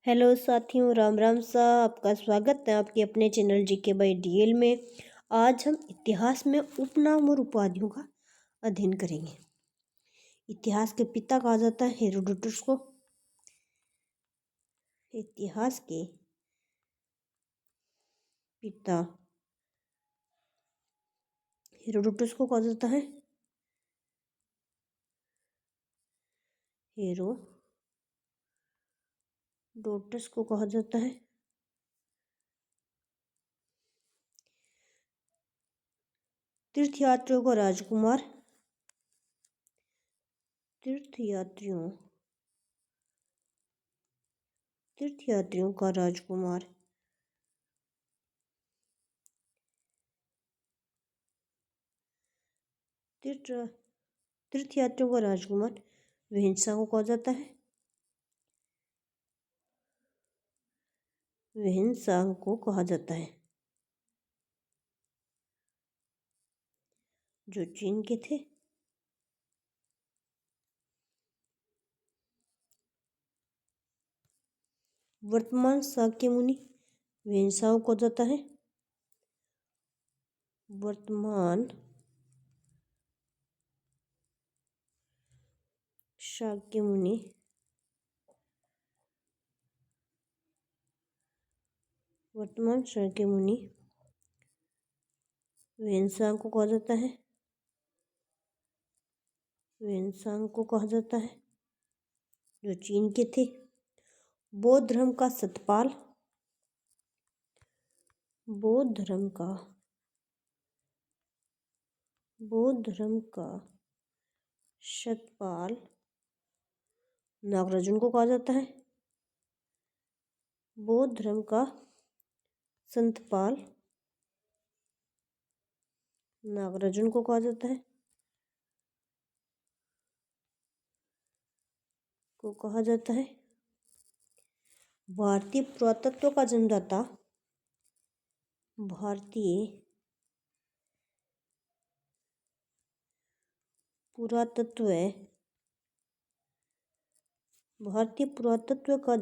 Hello साथियों, राम राम सा। आपका स्वागत है आपके अपने चैनल जीके बाई डीएल में। आज हम इतिहास में उपनाम और उपाधियों का अध्ययन करेंगे। इतिहास के पिता कहा जाता है हेरोडोटस को। इतिहास के पिता हेरोडोटस को कहा जाता है हेरोडोटस को कहा जाता है तीर्थयात्रियों का राजकुमार। तीर्थयात्रियों का राजकुमार। तीर्थयात्रियों का राजकुमार विहिंसा को कहा जाता है विहिंसा को कहा जाता है जो चीन के थे। वर्तमान शाक्य मुनि विहिंसा को कहा जाता है वर्तमान शाक्य मुनि विहिंसा को कहा जाता है जो चीन के थे। बौद्ध धर्म का सतपाल शतपाल नागार्जुन को कहा जाता है। बौद्ध धर्म का संतपाल नागार्जुन को कहा जाता है भारतीय पुरातत्व का जन्मदाता भारतीय पुरातत्व का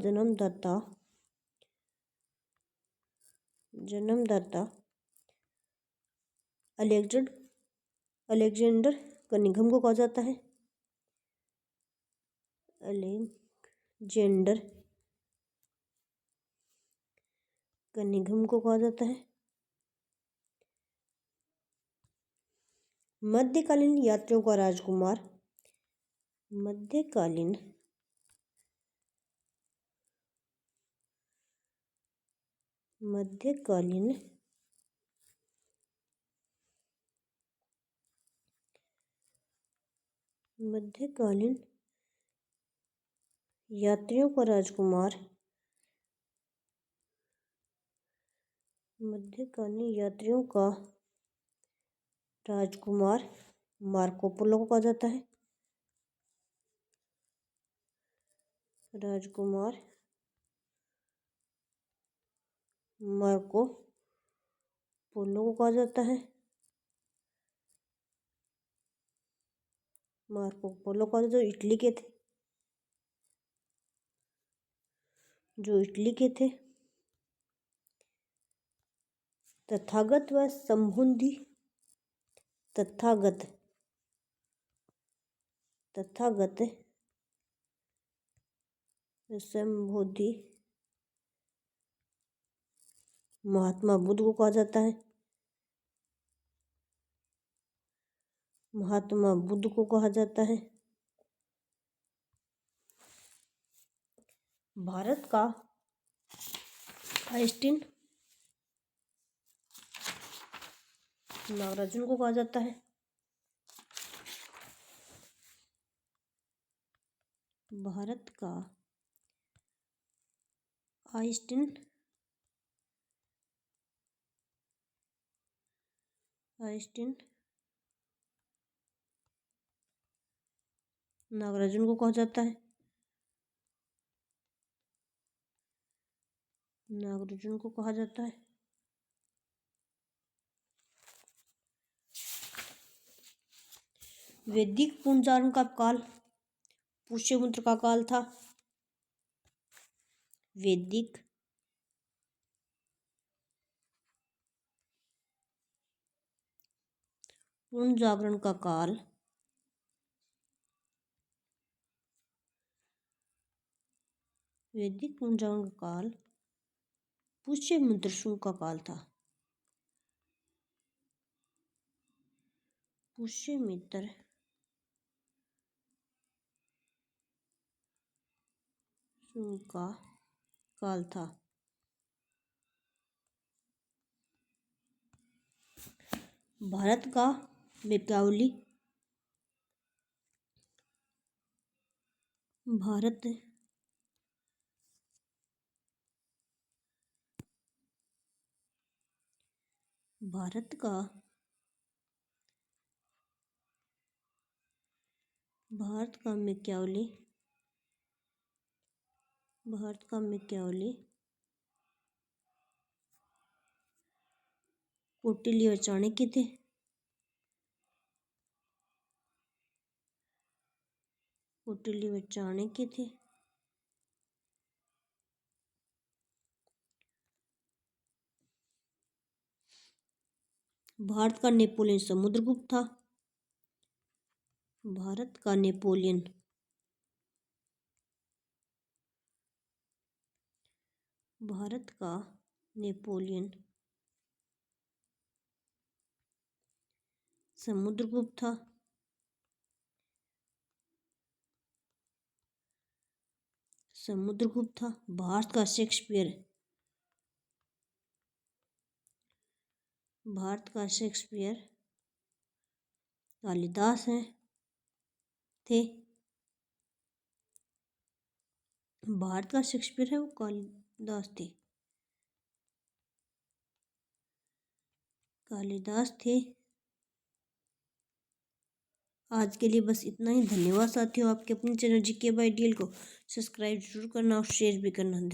जन्मदाता अलेक्जेंडर कनिंघम को कहा जाता है अलेक्जेंडर कनिंघम को कहा जाता है। मध्यकालीन यात्रियों का राजकुमार मध्यकालीन यात्रियों का राजकुमार मार्को पोलो को कहा जाता है मार्को पोलो को कहा जाता है जो इटली के थे। तथागत व संबोधि महात्मा बुद्ध को कहा जाता है भारत का आइंस्टीन नागार्जुन को कहा जाता है भारत का आइंस्टीन नागार्जुन को कहा जाता है वैदिक पुनर्जागरण का काल पुष्यमित्र का काल था। वैदिक पुनर्जागरण का काल वैदिक पुनर्जागरण का काल पुष्यमित्र शुंग का काल था। पुष्यमित्र शुंग का काल था। भारत का मौर्यावली भारत भारत का मौर्यावली कौटिल्य और चाणक्य थे। भारत का नेपोलियन समुद्रगुप्त था। भारत का नेपोलियन समुद्रगुप्त था। भारत का शेक्सपियर कालिदास थे। भारत का शेक्सपियर है वो कालिदास थे। आज के लिए बस इतना ही। धन्यवाद साथियों। आपके अपने चैनल जीके बाय डीएल को सब्सक्राइब जरूर करना और शेयर भी करना।